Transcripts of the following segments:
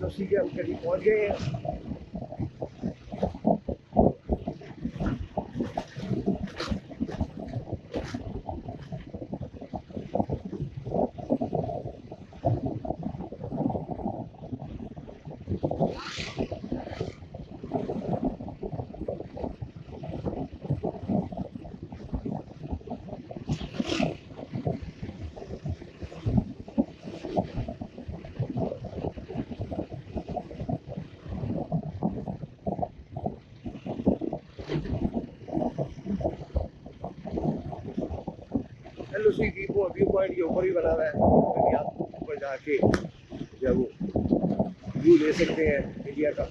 लस्सी के हम करीब पहुँच गए हैं। लस्सी की वो व्यू पॉइंट के ऊपर ही बना हुआ है, तो आप ऊपर जाके जब वो व्यू ले सकते हैं इंडिया का।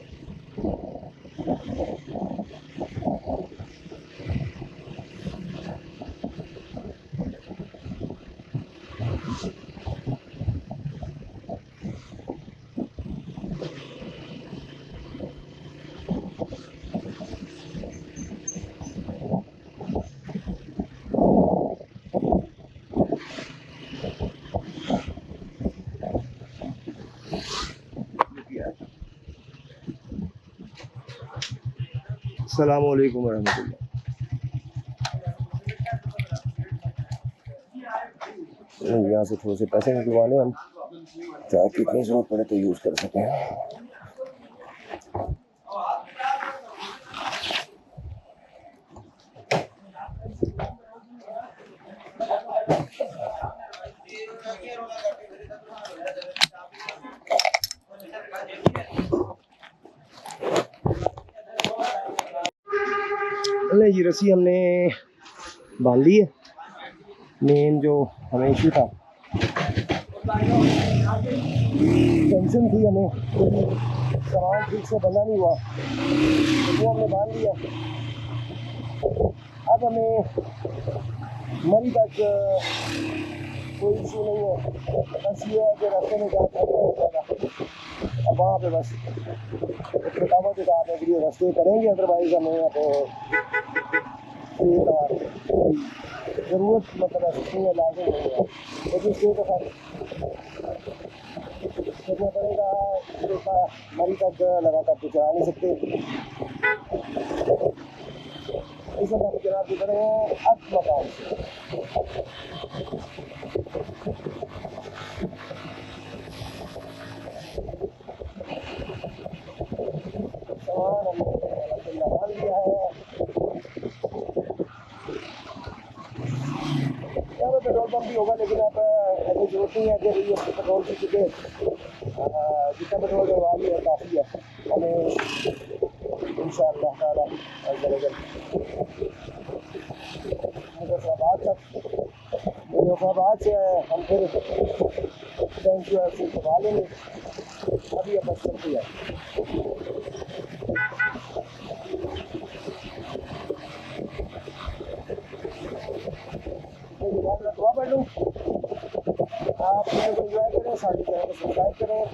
अस्सलाम वालेकुम रहमतुल्लाह। यहाँ से थोड़े से पैसे निकलवाने हम, ताकि इतनी जरूरत पड़े तो यूज़ कर सकें। ये रस्सी हमने बांध ली है। मेन जो हमें इशू था, टेंशन थी हमें, सामान ठीक से बंधा नहीं हुआ, तो वो हमने बांध लिया। अब हमें मरी तक कोई इशू नहीं है, बस ये है कि रास्ते में क्या जाएगा। अब वहाँ पे बस थकावट उतारने के लिए रास्ते करेंगे, अदरवाइज हमें अब ज़रूरत मतलब ऐसी नहीं है, लाजिम नहीं है, लेकिन इसके तो खैर करना पड़ेगा। देखा मरी तक लगातार तो चला नहीं सकते। इस वक्त हम जनाब गुजर रहे हैं अब मकान से। सामान हमने अल्हम्दुलिल्लाह बांध लिया है। यहाँ पे पेट्रोल पंप भी होगा, लेकिन अब ऐसी जरूरत नहीं है कि ये पेट्रोल की जगह जितना पेट्रोल डलवा लिया काफ़ी है। हमें इंशाअल्लाह ताला मुजफ्फराबाद से हम फिर बैंक जो है उसे करवा लेंगे। अभी अब बस चलती है। दुआ पढ़ लूँ, आप एंजॉय करें, सारी चैनल को सब्सक्राइब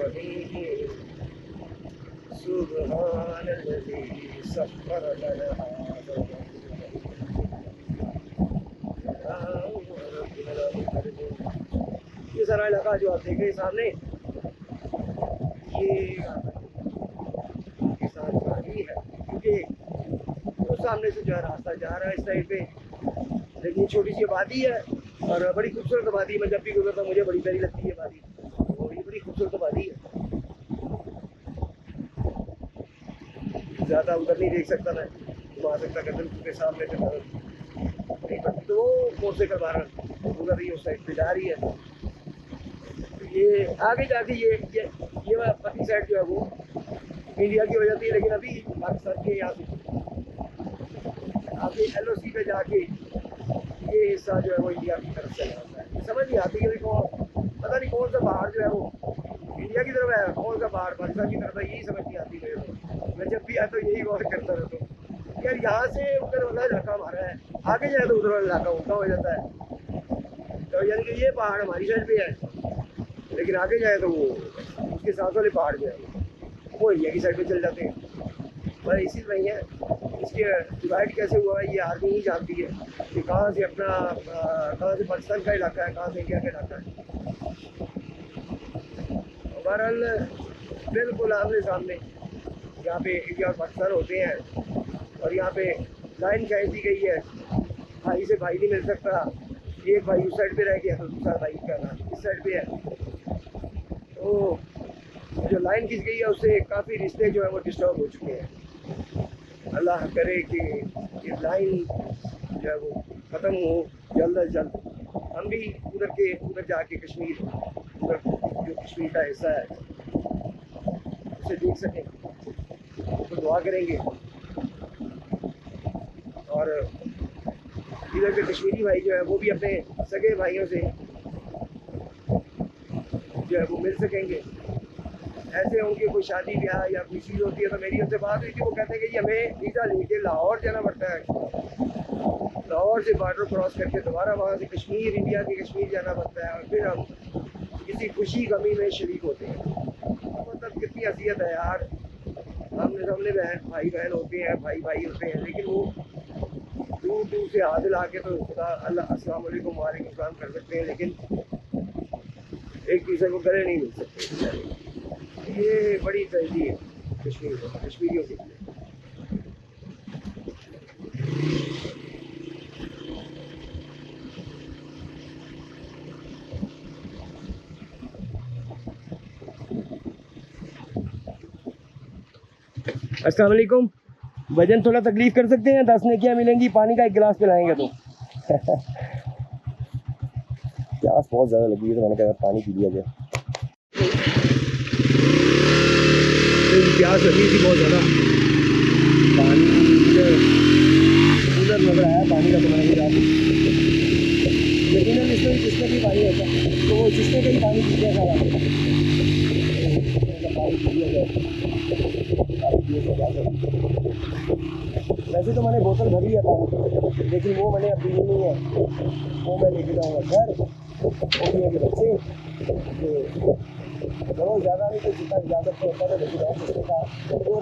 रहीम सुब्हानल्लज़ी सख़्ख़र लना हाज़ा ये सारा इलाका जो आप देख रहे हैं सामने, ये किसान का ही है, क्योंकि उस सामने से जो है रास्ता जा रहा है इस साइड पे, लेकिन छोटी सी वादी है और बड़ी खूबसूरत वादी। मैं जब भी गुजरता हूँ मुझे बड़ी प्यारी लगती है वादी, और ये बड़ी खूबसूरत वादी है। ज़्यादा उधर नहीं देख सकता मैं, घुमा सकता कदम के सामने से नहीं पड़ती, तो वो मोटरसाइकिल बाहर गुजर रही है उस साइड पे जा रही है। तो ये आगे जाके ये पतली साइड जो है वो इंडिया की हो जाती है, लेकिन अभी पाकिस्तान के यहाँ से आगे LOC पे जाके ये हिस्सा जो है वो इंडिया की तरफ चला जाता है। समझ नहीं आती कि पता नहीं कौन सा पहाड़ जो है वो इंडिया की तरफ है, कौन सा पहाड़ पाकिस्तान की तरफ है, यही समझ नहीं आती मेरे को। मैं जब भी आता तो यही गौर करता रहता हूँ यार, यहाँ से उधर वाला इलाका हमारा है, आगे जाए तो उधर वाला इलाका उल्टा हो जाता है। तो यानी कि ये पहाड़ हमारी साइड पे है, लेकिन आगे जाए तो वो उसके साथ वाले पहाड़ जो है वो इंडिया की साइड पे चल जाते हैं। पर इसी वही है, इसके डिवाइड कैसे हुआ है ये आर्मी ही जानती है कि कहाँ से कहाँ से पाकिस्तान का इलाका है, कहाँ से इंडिया का इलाका है। बहरहाल बिल्कुल आमने सामने यहाँ पे इंडिया और पाकिस्तान होते हैं, और यहाँ पे लाइन खींच दी गई है, भाई से भाई नहीं मिल सकता, एक भाई उस साइड पे रह गया तो दूसरा भाई का नाम इस साइड पे है। तो जो लाइन खींच गई है उससे काफ़ी रिश्ते जो है वो डिस्टर्ब हो चुके हैं। अल्लाह करे कि ये लाइन जो है वो ख़त्म हो जल्द अज जल्द, हम भी उधर जाके कश्मीर, उधर जो कश्मीर का हिस्सा है उसे देख सकें, तो दुआ करेंगे। और इधर के कश्मीरी भाई जो है वो भी अपने सगे भाइयों से जो है वो मिल सकेंगे। ऐसे उनकी कोई शादी ब्याह या कोई चीज़ होती है तो मेरी उनसे बात हुई थी, वो कहते हैं कि हमें वीज़ा लेके लाहौर जाना पड़ता है, लाहौर से बॉर्डर क्रॉस करके दोबारा वहाँ से कश्मीर, इंडिया के कश्मीर जाना पड़ता है, और फिर हम किसी खुशी गमी में शरीक होते हैं। मतलब कितनी असियत है यार, आमने सामने भाई बहन होते हैं, भाई भाई होते हैं, लेकिन वो दूर दूर से हाथ ला के तो खुदा अल्लाह अस्सलाम वालेकुम वालेकुम सलाम कर सकते हैं, लेकिन एक दूसरे को गले नहीं मिल सकते। ये बड़ी ट्रेजेडी है कश्मीरियों के लिए। अस्सलाम वालेकुम, वजन थोड़ा तकलीफ कर सकते हैं, 10 नेकियां मिलेंगी, पानी का 1 गिलास पिलाएंगे तो प्यास बहुत ज़्यादा लगी है, तो मैंने कहा पानी पी लिया जाए। प्यास लगी थी बहुत ज़्यादा, पानी कूलर लग रहा है पानी का, तो मैंने कहा लेकिन जिसमें भी पानी होता है तो वो जिसमें का ही पानी पी लिया सारा, पानी पी लिया जाए। वैसे तो मैंने बोतल भरी है पानी, लेकिन वो मैंने अभी नहीं है, वो मैं लेके जाऊँगा घर। वो के बच्चे बहुत ज़्यादा नहीं, तो जितना इजाज़त तो होता है लेकिन उसके साथ और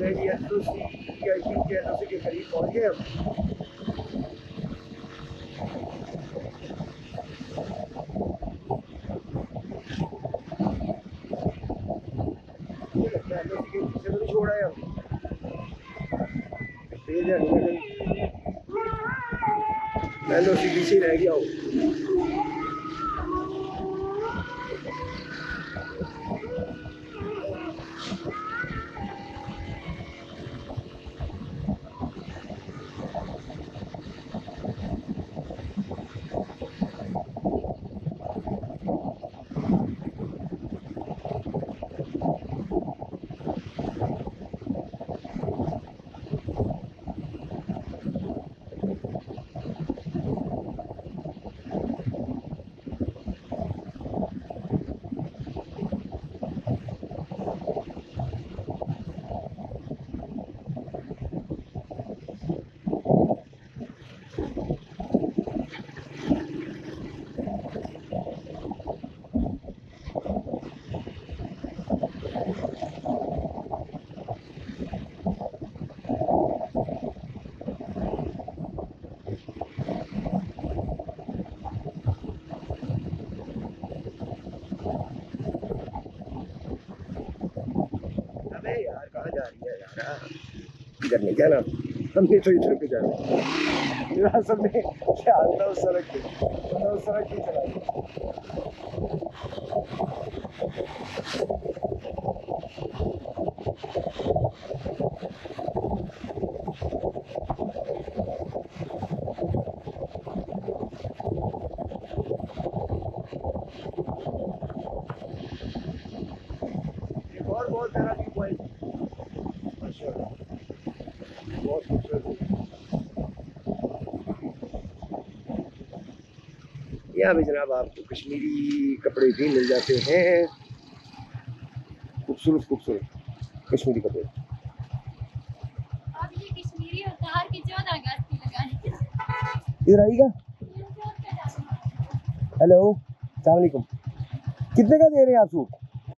mediatosi के करीब पहुंच गए हम। के पीछे तो नहीं छोड़ा है हम, तेज है मैं तो पीछे रह गया हूँ। करने क्या ना, हमने तो इधर पे जाना है। असल में ख्याल था उस सड़क पे, मैंने उस सड़क पे चला। और बहुत प्यारा व्यू पॉइंट, माशाल्लाह बहुत खूबसूरत। यहाँ पे जनाब आपको कश्मीरी कपड़े भी मिल जाते हैं, खूबसूरत खूबसूरत कश्मीरी कपड़े। अब ये कश्मीरी और तार की 14 अगस्त की लगाई। इधर आइएगा। हेलो, अस्सलाम वालेकुम। कितने का दे रहे हैं आप सूट?